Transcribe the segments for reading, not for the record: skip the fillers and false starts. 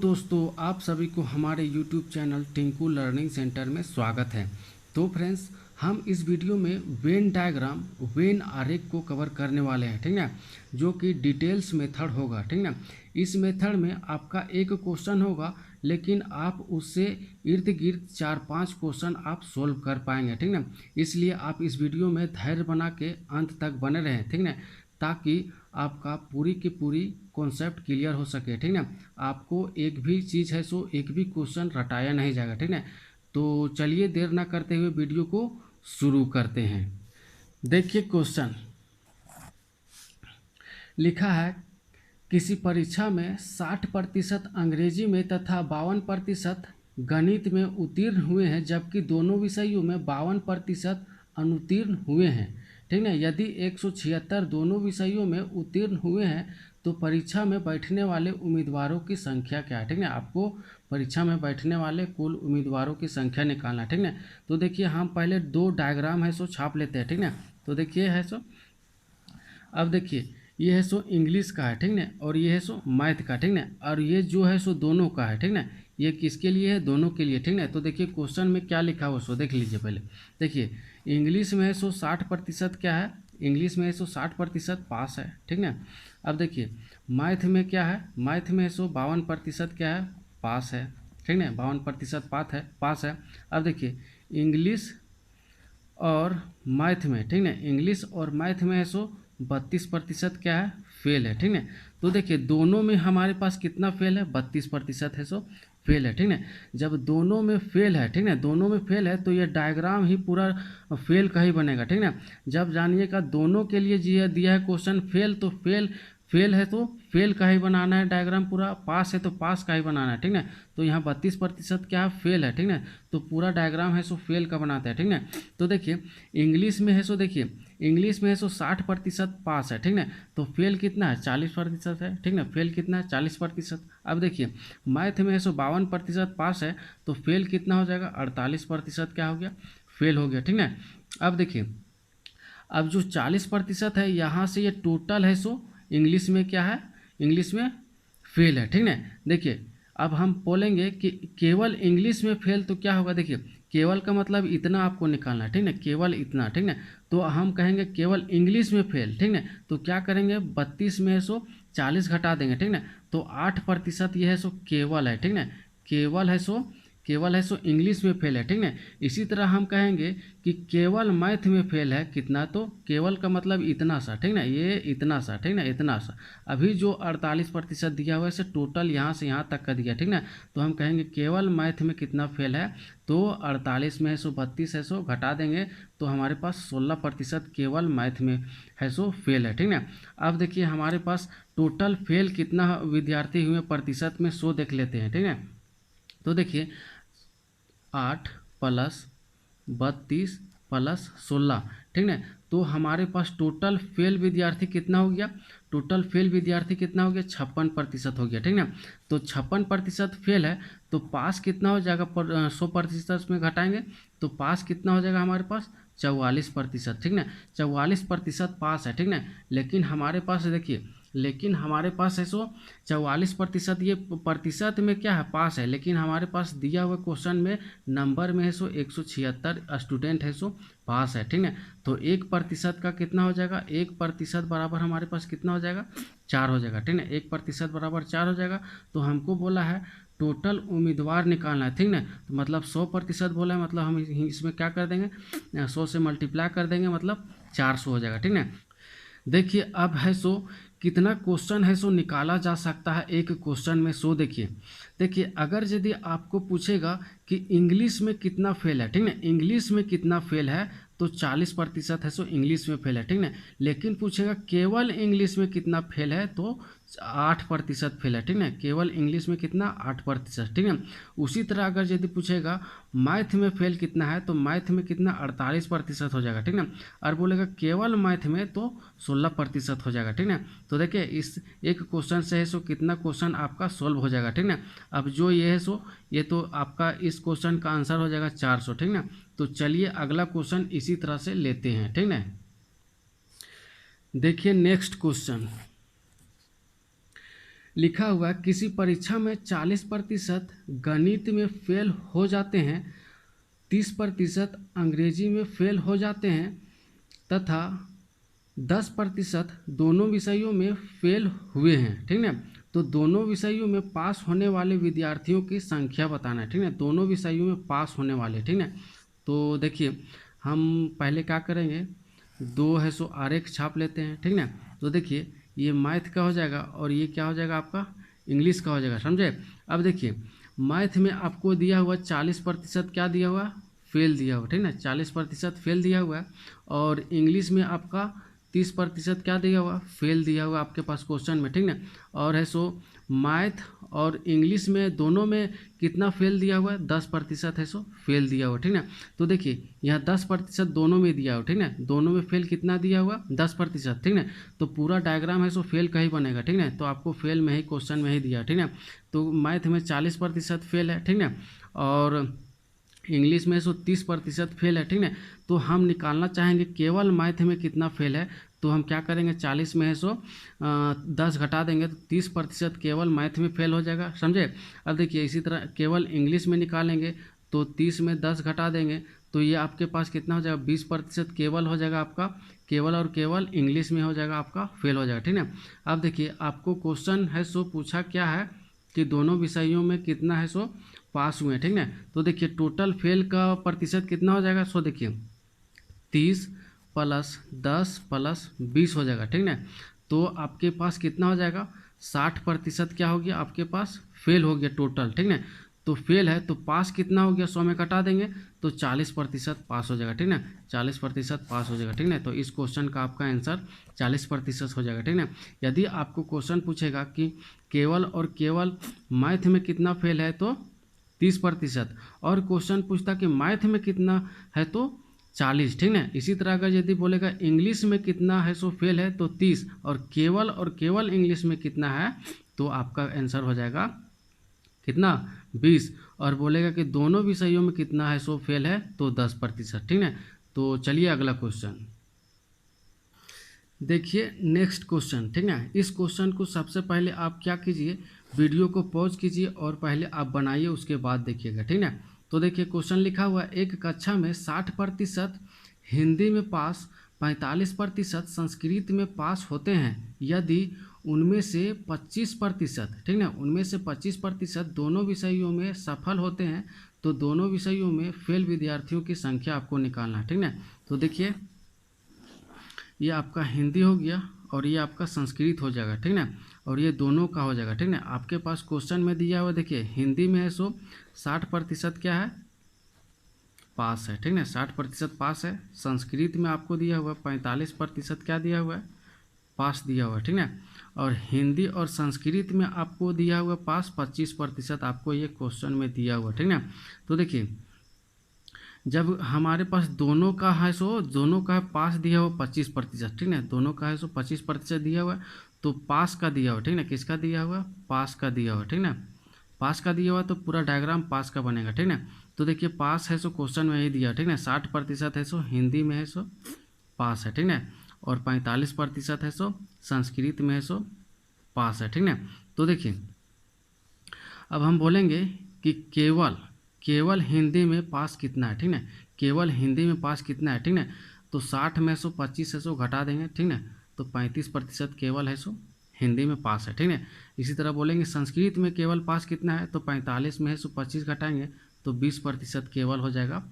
दोस्तों, आप सभी को हमारे YouTube channel Tinku learning centre में स्वागत है। तो फ्रेंड्स, हम इस वीडियो में वेन डायग्राम, वेन आरेख को कवर करने वाले हैं, ठीक ना, जो कि डिटेल्स मेथड होगा, ठीक ना। इस मेथड में आपका एक क्वेश्चन होगा, लेकिन आप उससे इर्द गिर्द 4-5 क्वेश्चन आप सोल्व कर पाएंगे, ठीक ना। इसलिए आप इस वीडियो में धैर्य बना के अंत तक बने रहें, ठीक ना, ताकि आपका पूरी की पूरी कॉन्सेप्ट क्लियर हो सके, ठीक ना। आपको एक भी चीज़ है सो एक भी क्वेश्चन रटाया नहीं जाएगा, ठीक ना। तो चलिए देर ना करते हुए वीडियो को शुरू करते हैं। देखिए क्वेश्चन लिखा है, किसी परीक्षा में 60% अंग्रेजी में तथा 52% गणित में उत्तीर्ण हुए हैं, जबकि दोनों विषयों में 52% अनुत्तीर्ण हुए हैं, ठीक है। यदि 176 दोनों विषयों में उत्तीर्ण हुए हैं तो परीक्षा में बैठने वाले उम्मीदवारों की संख्या क्या है, ठीक है। आपको परीक्षा में बैठने वाले कुल उम्मीदवारों की संख्या निकालना, ठीक है। तो देखिए हम पहले दो डायग्राम है सो छाप लेते हैं, ठीक है। तो देखिए है सो, अब देखिए ये है सो इंग्लिश का है, ठीक ना, और ये है सो मैथ का, ठीक ना, और ये जो है सो दोनों का है, ठीक ना। ये किसके लिए है? दोनों के लिए, ठीक ना। तो देखिए क्वेश्चन में क्या लिखा हुआ सो देख लीजिए पहले। देखिए इंग्लिश में है सो 60% क्या है, इंग्लिश में है सो 60% पास है, ठीक ना। अब देखिए मैथ में क्या है, मैथ में है सो 52% क्या है, पास है, ठीक ना, 52% पास है। अब देखिए इंग्लिश और मैथ में, ठीक ना, इंग्लिश और मैथ में है सो 32% क्या है, फेल है, ठीक है। तो देखिए दोनों में हमारे पास कितना फेल है, 32% है सो फेल है, ठीक है। जब दोनों में फेल है, ठीक है, दोनों में फेल है तो ये डायग्राम ही पूरा फेल का ही बनेगा, ठीक है। जब जानिएगा दोनों के लिए दिया है क्वेश्चन फेल, तो फेल है तो फेल का ही बनाना है डायग्राम पूरा, पास है तो पास का ही बनाना है, ठीक है। तो यहाँ 32% क्या है, फेल है, ठीक है। तो पूरा डायग्राम है सो फेल का बनाते हैं, ठीक है। तो देखिए इंग्लिश में है सो, देखिए इंग्लिश में है सो 60% पास है, ठीक है। तो फेल कितना है, 40% है, ठीक है। फेल कितना है, 40%। अब देखिए मैथ में है सो 52% पास है, तो फेल कितना हो जाएगा, 48% क्या हो गया, फेल हो गया, ठीक है। अब देखिए अब जो 40% है यहाँ से ये टोटल है सो इंग्लिश में क्या है, इंग्लिश में फेल है, ठीक है। देखिए अब हम बोलेंगे कि केवल इंग्लिश में फेल तो क्या होगा, देखिए केवल का मतलब इतना आपको निकालना है, ठीक है, केवल इतना, ठीक है। तो हम कहेंगे केवल इंग्लिश में फेल, ठीक है। तो क्या करेंगे, 32 में सो 40 घटा देंगे, ठीक है। तो 8% ये है सो केवल है, ठीक है, केवल है सो इंग्लिश में फेल है, ठीक है। इसी तरह हम कहेंगे कि केवल मैथ में फेल है कितना, तो केवल का मतलब इतना सा, ठीक ना, ये इतना सा, ठीक ना, इतना सा। अभी जो 48% दिया हुआ है इसे टोटल यहाँ से यहाँ तक का दिया, ठीक ना। तो हम कहेंगे केवल मैथ में कितना फेल है, तो 48 में है सो 32 है सो घटा देंगे तो हमारे पास 16% केवल मैथ में है सो फेल है, ठीक ना। अब देखिए हमारे पास टोटल फेल कितना विद्यार्थी हुए प्रतिशत में 100 देख लेते हैं, ठीक है। तो देखिए 8 + 32 + 16, ठीक है। तो हमारे पास टोटल फेल विद्यार्थी कितना हो गया, टोटल फेल विद्यार्थी कितना हो गया, 56% हो गया, ठीक है। तो 56% फेल है तो पास कितना हो जाएगा, 100% में घटाएंगे तो पास कितना हो जाएगा हमारे पास, 44%, ठीक है। 44% पास है, ठीक है। लेकिन हमारे पास देखिए, लेकिन हमारे पास है सो 44%, ये प्रतिशत में क्या है, पास है, लेकिन हमारे पास दिया हुआ क्वेश्चन में नंबर में है सो 176 स्टूडेंट है सो पास है, ठीक है। तो 1% का कितना हो जाएगा, 1% बराबर हमारे पास कितना हो जाएगा, 4 हो जाएगा, ठीक है। 1% बराबर 4 हो जाएगा। तो हमको बोला है टोटल उम्मीदवार निकालना है, ठीक ना। तो मतलब 100% बोला है, मतलब हम इसमें क्या कर देंगे, 100 से मल्टीप्लाई कर देंगे, मतलब 400 हो जाएगा, ठीक ना। देखिए अब है सो कितना क्वेश्चन है सो निकाला जा सकता है एक क्वेश्चन में, सो देखिए अगर यदि आपको पूछेगा कि इंग्लिश में कितना फेल है, ठीक है, इंग्लिश में कितना फेल है तो 40% है सो इंग्लिश में फेल है, ठीक है। लेकिन पूछेगा केवल इंग्लिश में कितना फेल है तो 8% फेल है, ठीक है। केवल इंग्लिश में कितना, 8%, ठीक है। उसी तरह अगर यदि पूछेगा मैथ में फेल कितना है तो मैथ में कितना, 48% हो जाएगा, ठीक है। और बोलेगा केवल मैथ में तो 16% हो जाएगा, ठीक है। तो देखिए इस एक क्वेश्चन से है सो कितना क्वेश्चन आपका सोल्व हो जाएगा, ठीक है। अब जो ये है सो ये तो आपका इस क्वेश्चन का आंसर हो जाएगा 400, ठीक है। तो चलिए अगला क्वेश्चन इसी तरह से लेते हैं, ठीक है। देखिए नेक्स्ट क्वेश्चन लिखा हुआ है किसी परीक्षा में 40% गणित में फेल हो जाते हैं, 30% अंग्रेजी में फेल हो जाते हैं तथा 10% दोनों विषयों में फेल हुए हैं। ठीक है, तो दोनों विषयों में पास होने वाले विद्यार्थियों की संख्या बताना है। ठीक है, दोनों विषयों में पास होने वाले। ठीक है, तो देखिए हम पहले क्या करेंगे, 2 आरेख छाप लेते हैं। ठीक है, तो देखिए ये मैथ का हो जाएगा और ये क्या हो जाएगा आपका इंग्लिश का हो जाएगा, समझे। अब देखिए मैथ में आपको दिया हुआ 40% क्या दिया हुआ, फेल दिया हुआ। ठीक है, 40% फेल दिया हुआ है और इंग्लिश में आपका 30% क्या दिया हुआ, फेल दिया हुआ आपके पास क्वेश्चन में। ठीक है, और है सो मैथ और इंग्लिश में दोनों में कितना फेल दिया हुआ है, 10% है सो फेल दिया हुआ। ठीक है, तो देखिए यहाँ 10% दोनों में दिया हुआ। ठीक है, दोनों में फेल कितना दिया हुआ, 10%। ठीक है, तो पूरा डायग्राम है सो फेल का ही बनेगा। ठीक है, तो आपको फेल में ही क्वेश्चन में ही दिया। ठीक है, तो मैथ में 40% फेल है। ठीक है, और इंग्लिश में 30% फेल है। ठीक है, तो हम निकालना चाहेंगे केवल मैथ में कितना फेल है, तो हम क्या करेंगे 40 में 10 घटा देंगे तो 30% केवल मैथ में फेल हो जाएगा, समझे। अब देखिए इसी तरह केवल इंग्लिश में निकालेंगे तो 30 में 10 घटा देंगे तो ये आपके पास कितना हो जाएगा, 20% केवल हो जाएगा आपका, केवल और केवल इंग्लिश में हो जाएगा आपका फेल हो जाएगा। ठीक है, अब देखिए आपको क्वेश्चन है सो पूछा क्या है कि दोनों विषयों में कितना है सो पास हुए। ठीक है, तो देखिए टोटल फेल का प्रतिशत कितना हो जाएगा, सो देखिए 30 + 10 + 20 हो जाएगा। ठीक है, तो आपके पास कितना हो जाएगा, 60% क्या हो गया आपके पास फेल हो गया टोटल। ठीक है, तो फेल है तो पास कितना हो गया, 100 में कटा देंगे तो 40% पास हो जाएगा। ठीक है, 40% पास हो जाएगा। ठीक है, तो इस क्वेश्चन का आपका आंसर 40% हो जाएगा। ठीक है, यदि आपको क्वेश्चन पूछेगा कि केवल और केवल मैथ में कितना फेल है तो 30%, और क्वेश्चन पूछता कि मैथ में कितना है तो 40। ठीक है, इसी तरह अगर यदि बोलेगा इंग्लिश में कितना है सो फेल है तो 30, और केवल इंग्लिश में कितना है तो आपका आंसर हो जाएगा कितना 20, और बोलेगा कि दोनों विषयों में कितना है सो फेल है तो 10%। ठीक है, तो चलिए अगला क्वेश्चन देखिए, नेक्स्ट क्वेश्चन। ठीक है, इस क्वेश्चन को सबसे पहले आप क्या कीजिए, वीडियो को पॉज कीजिए और पहले आप बनाइए, उसके बाद देखिएगा। ठीक है, तो देखिए क्वेश्चन लिखा हुआ है एक कक्षा में 60% हिंदी में पास, 45% संस्कृत में पास होते हैं, यदि उनमें से 25%, ठीक है, उनमें से 25% दोनों विषयों में सफल होते हैं तो दोनों विषयों में फेल विद्यार्थियों की संख्या आपको निकालना है। ठीक है, तो देखिए ये आपका हिंदी हो गया और ये आपका संस्कृत हो जाएगा। ठीक है, और ये दोनों का हो जाएगा। ठीक है, आपके पास क्वेश्चन में दिया हुआ देखिए हिंदी में है सो 60% क्या है, पास है। ठीक है, 60% पास है। संस्कृत में आपको दिया हुआ 45% क्या दिया हुआ है, पास दिया हुआ है। ठीक है, और हिंदी और संस्कृत में आपको दिया हुआ पास 25% आपको ये क्वेश्चन में दिया हुआ। ठीक है, तो देखिए जब हमारे पास दोनों का है सो दोनों का पास दिया हुआ 25%। ठीक है, दोनों का है सो 25% दिया हुआ है, तो पास का दिया हुआ। ठीक है, किसका दिया हुआ, पास का दिया हुआ। ठीक है, पास का दिया हुआ तो पूरा डायग्राम पास का बनेगा। ठीक है, तो देखिए पास है सो क्वेश्चन में ही दिया। ठीक है, 60% है सो हिंदी में है सो पास है। ठीक है, और 45% है सो संस्कृत में है सो पास है। ठीक है, तो देखिए अब हम बोलेंगे कि केवल हिंदी में पास कितना है। ठीक है, केवल हिंदी में पास कितना है। ठीक है, तो 60 में 25 है सो घटा देंगे। ठीक है, तो 35% केवल है सो हिंदी में पास है। ठीक है, इसी तरह बोलेंगे संस्कृत में केवल पास कितना है, तो 45 में है सो 25 घटाएंगे तो 20% केवल हो जाएगा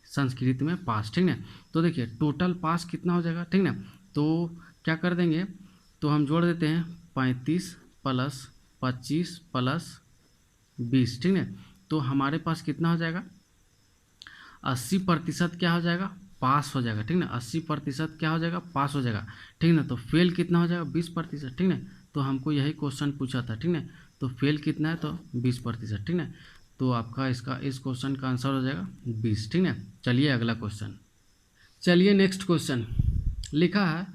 संस्कृत में पास। ठीक है, तो देखिए टोटल पास कितना हो जाएगा। ठीक है, तो क्या कर देंगे, तो हम जोड़ देते हैं 35 + 25 + 20। ठीक है, तो हमारे पास कितना हो जाएगा, 80% क्या हो जाएगा, पास हो जाएगा। ठीक है, 80% क्या हो जाएगा, पास हो जाएगा। ठीक है, तो फेल कितना हो जाएगा, 20%। ठीक है, तो हमको यही क्वेश्चन पूछा था। ठीक है, तो फेल कितना है तो 20%। ठीक है, तो आपका इस क्वेश्चन का आंसर हो जाएगा 20। ठीक है, चलिए अगला क्वेश्चन। चलिए नेक्स्ट क्वेश्चन लिखा है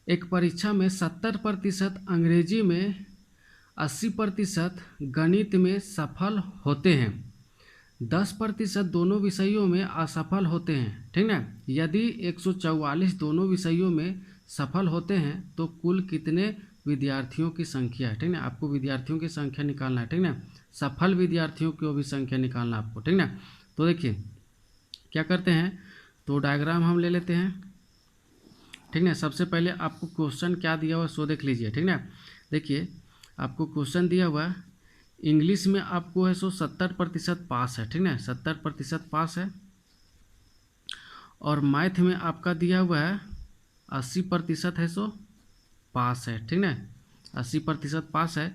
एक परीक्षा में 70% अंग्रेजी में, 80% गणित में सफल होते हैं, 10% दोनों विषयों में असफल होते हैं। ठीक है, यदि 144 दोनों विषयों में सफल होते हैं तो कुल कितने विद्यार्थियों की संख्या है, ठीक ना। आपको विद्यार्थियों की संख्या निकालना है, ठीक ना। सफल विद्यार्थियों की भी संख्या निकालना आपको, ठीक ना। तो देखिए क्या करते हैं, तो डायग्राम हम ले लेते हैं, ठीक ना। सबसे पहले आपको क्वेश्चन क्या दिया हुआ सो देख लीजिए, ठीक ना। देखिए आपको क्वेश्चन दिया हुआ है, इंग्लिश में आपको है सो 70% पास है, ठीक ना, 70% पास है। और मैथ में आपका दिया हुआ है 80% है सो पास है, ठीक ना, 80% पास है।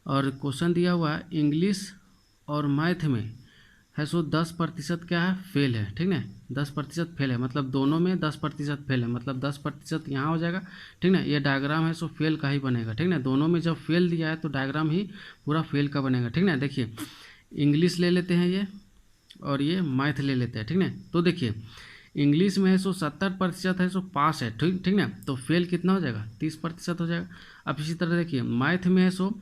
और क्वेश्चन दिया हुआ है इंग्लिश और मैथ में है सो 10% क्या है, फेल है, ठीक ना, 10% फेल है, मतलब दोनों में 10% फेल है, मतलब 10% यहाँ हो जाएगा, ठीक ना। ये डायग्राम है सो फेल का ही बनेगा, ठीक ना। दोनों में जब फेल दिया है तो डायग्राम ही पूरा फेल का बनेगा, ठीक ना। देखिए इंग्लिश ले लेते हैं ये, और ये मैथ ले लेते हैं, ठीक ना। तो देखिए इंग्लिश में है सो 70% है सो पास है, ठीक ठीक ना। तो फेल कितना हो जाएगा, 30% हो जाएगा। अब इसी तरह देखिए मैथ में है सो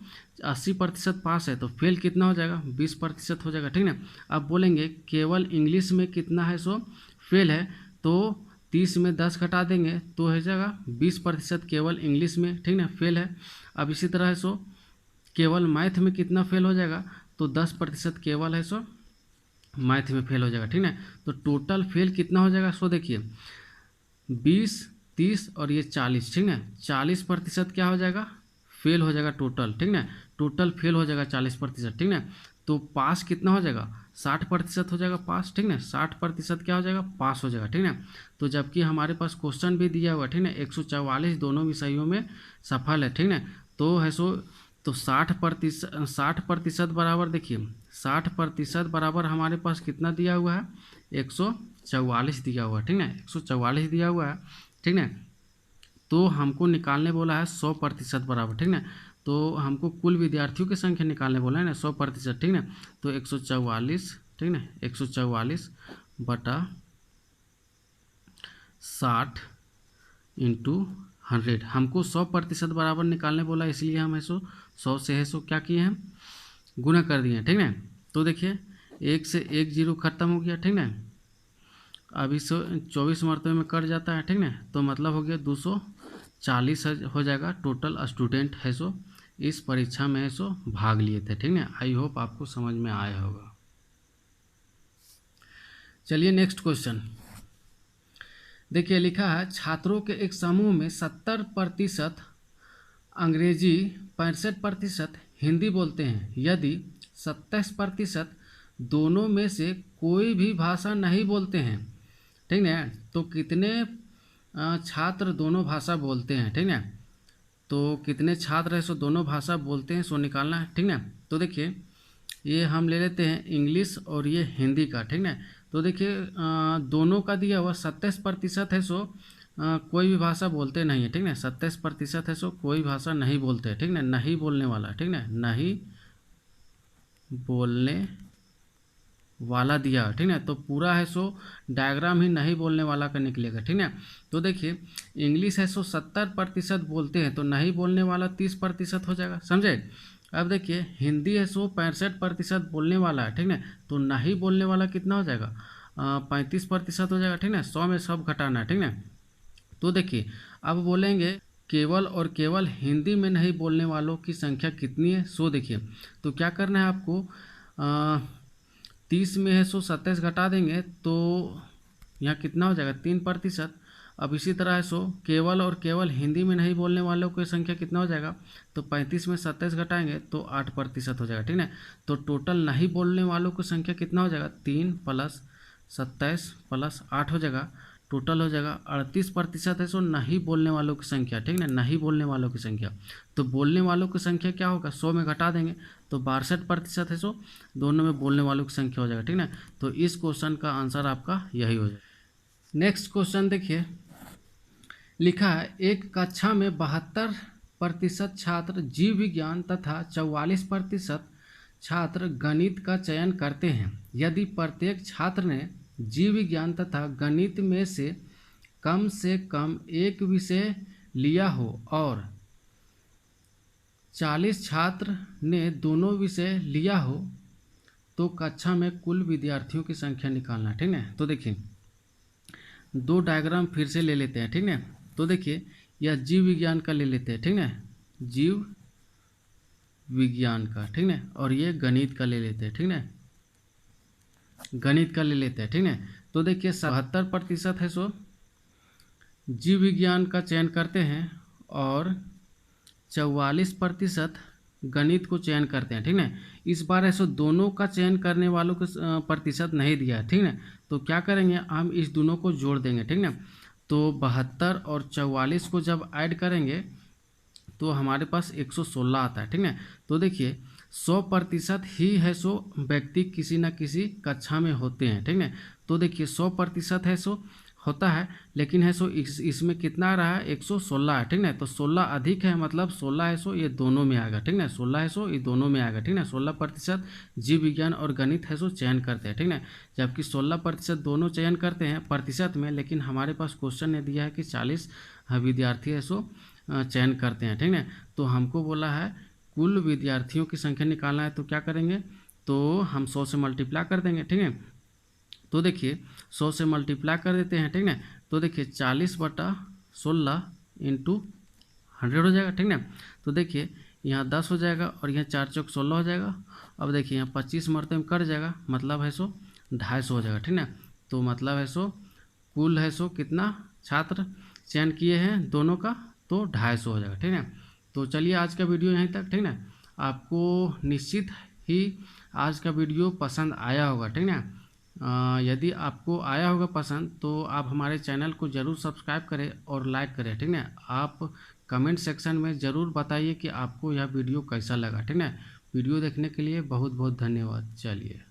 80% पास है, तो फेल कितना हो जाएगा, 20% हो जाएगा, ठीक ना। अब बोलेंगे केवल इंग्लिश में कितना है सो फेल है, तो 30 में 10 घटा देंगे तो हो जाएगा 20% केवल इंग्लिश में, ठीक ना, फेल है। अब इसी तरह है सो केवल मैथ में कितना फेल हो जाएगा, तो 10% केवल है सो मैथ में फेल हो जाएगा, ठीक ना। तो टोटल फेल कितना हो जाएगा, सो देखिए 20, 30 और ये 40, ठीक ना, 40% क्या हो जाएगा, फेल हो जाएगा टोटल, ठीक ना। टोटल फेल हो जाएगा 40%, ठीक ना। तो पास कितना हो जाएगा, 60% हो जाएगा पास, ठीक ना, 60% क्या हो जाएगा, पास हो जाएगा, ठीक ना। तो जबकि हमारे पास क्वेश्चन भी दिया हुआ, ठीक ना, 144 दोनों विषयों में सफल है, ठीक ना। तो है सो तो 60% बराबर, देखिए 60% बराबर हमारे पास कितना दिया हुआ है, 144 दिया हुआ है, ठीक ना, 144 दिया हुआ है, ठीक ना। तो हमको निकालने बोला है 100% बराबर, ठीक ना। तो हमको कुल विद्यार्थियों की संख्या निकालने बोला है ना 100%, ठीक ना। तो 144, ठीक ना, 144 बटा 60 इंटू 100, हमको 100% बराबर निकालने बोला, इसलिए हम ऐसो 100 से है सो क्या किए हैं, गुना कर दिए, ठीक ना। तो देखिए 1 से 1 जीरो खत्म हो गया, ठीक ना। अब इस 24 मरतबे में कट जाता है, ठीक ना। तो मतलब हो गया 240 हो जाएगा टोटल स्टूडेंट है सो इस परीक्षा में है सो भाग लिए थे, ठीक ना। आई होप आपको समझ में आया होगा। चलिए नेक्स्ट क्वेश्चन देखिए, लिखा है छात्रों के एक समूह में 70% अंग्रेजी, 65% हिंदी बोलते हैं। यदि 27% दोनों में से कोई भी भाषा नहीं बोलते हैं, ठीक ना, तो कितने छात्र दोनों भाषा बोलते हैं, ठीक ना। तो कितने छात्र है सो दोनों भाषा बोलते हैं, सो निकालना है, ठीक ना। तो देखिए ये हम ले लेते हैं इंग्लिश और ये हिंदी का, ठीक ना। तो देखिए दोनों का दिया हुआ 27% है सो कोई भी भाषा बोलते नहीं है, ठीक ना, 27% है सो कोई भाषा नहीं बोलते हैं, ठीक ना, नहीं बोलने वाला, ठीक ना, नहीं बोलने वाला दिया, ठीक ना। तो पूरा है सो डायग्राम ही नहीं बोलने वाला का निकलेगा, ठीक ना। तो देखिए इंग्लिश है सो 70% बोलते हैं, तो नहीं बोलने वाला 30% हो जाएगा, समझे। अब देखिए हिंदी है सो 65% बोलने वाला है, ठीक ना। तो नहीं बोलने वाला कितना हो जाएगा, 35% हो जाएगा, ठीक ना। 100 में सब घटाना है, ठीक ना। तो देखिए अब बोलेंगे केवल और केवल हिंदी में नहीं बोलने वालों की संख्या कितनी है, सो देखिए तो क्या करना है आपको, 30 में है सो 27 घटा देंगे तो यहाँ कितना हो जाएगा, 3%। अब इसी तरह है सो केवल और केवल हिंदी में नहीं बोलने वालों की संख्या कितना हो जाएगा, तो 35 में 27 घटाएंगे तो 8% हो जाएगा, ठीक है। तो टोटल नहीं बोलने वालों की संख्या कितना हो जाएगा, 3 + 27 + 8 हो जाएगा, टोटल हो जाएगा 38% है सो नहीं बोलने वालों की संख्या, ठीक है, नहीं बोलने वालों की संख्या। तो बोलने वालों की संख्या क्या होगा, 100 में घटा देंगे तो 62% है सो दोनों में बोलने वालों की संख्या हो जाएगा, ठीक है। तो इस क्वेश्चन का आंसर आपका यही हो जाएगा। नेक्स्ट क्वेश्चन देखिए, लिखा है एक कक्षा में 72% छात्र जीव विज्ञान तथा 44% छात्र गणित का चयन करते हैं। यदि प्रत्येक छात्र ने जीव विज्ञान तथा गणित में से कम एक विषय लिया हो और 40 छात्र ने दोनों विषय लिया हो, तो कक्षा में कुल विद्यार्थियों की संख्या निकालना, ठीक है। तो देखिए दो डायग्राम फिर से ले लेते हैं, ठीक है। तो देखिए यह जीव विज्ञान का ले लेते हैं, ठीक है, जीव विज्ञान का, ठीक है, और ये गणित का ले लेते हैं, ठीक है, गणित का ले लेते हैं, ठीक है। तो देखिए 77% है सो जीव विज्ञान का चयन करते हैं और 44% गणित को चयन करते हैं, ठीक है। इस बार ऐसे दोनों का चयन करने वालों को प्रतिशत नहीं दिया है, ठीक है। तो क्या करेंगे, हम इस दोनों को जोड़ देंगे, ठीक है। तो 72 और 44 को जब ऐड करेंगे तो हमारे पास 116 आता है, ठीक है। तो देखिए 100% ही है सो व्यक्ति किसी न किसी कक्षा में होते हैं, ठीक है। तो देखिए 100% है सो होता है, लेकिन है सो इसमें कितना आ रहा है, 116 है, ठीक है। तो 16 अधिक है, मतलब 16 है सो ये दोनों में आएगा, ठीक है। 16 है सो ये दोनों में आएगा, ठीक है। 16% जीव विज्ञान और गणित है सो चयन करते हैं, ठीक है। जबकि 16% दोनों चयन करते हैं प्रतिशत में, लेकिन हमारे पास क्वेश्चन ने दिया है कि 40 विद्यार्थी है सो चयन करते हैं, ठीक है। तो हमको बोला है कुल विद्यार्थियों की संख्या निकालना है, तो क्या करेंगे, तो हम 100 से मल्टीप्लाई कर देंगे, ठीक है। तो देखिए 100 से मल्टीप्लाई कर देते हैं, ठीक है। तो देखिए 40/16 इंटू 100 हो जाएगा, ठीक है। तो देखिए यहाँ 10 हो जाएगा और यहाँ 4 चौक 16 हो जाएगा। अब देखिए यहाँ 25 मरते में कट जाएगा, मतलब है सो 250 हो जाएगा, ठीक है। तो मतलब है सो कुल है सो कितना छात्र चयन किए हैं दोनों का, तो 250 हो जाएगा, ठीक है। तो चलिए आज का वीडियो यहीं तक, ठीक है। आपको निश्चित ही आज का वीडियो पसंद आया होगा, ठीक है। यदि आपको आया होगा पसंद तो आप हमारे चैनल को ज़रूर सब्सक्राइब करें और लाइक करें, ठीक है। आप कमेंट सेक्शन में ज़रूर बताइए कि आपको यह वीडियो कैसा लगा, ठीक है। वीडियो देखने के लिए बहुत बहुत धन्यवाद। चलिए।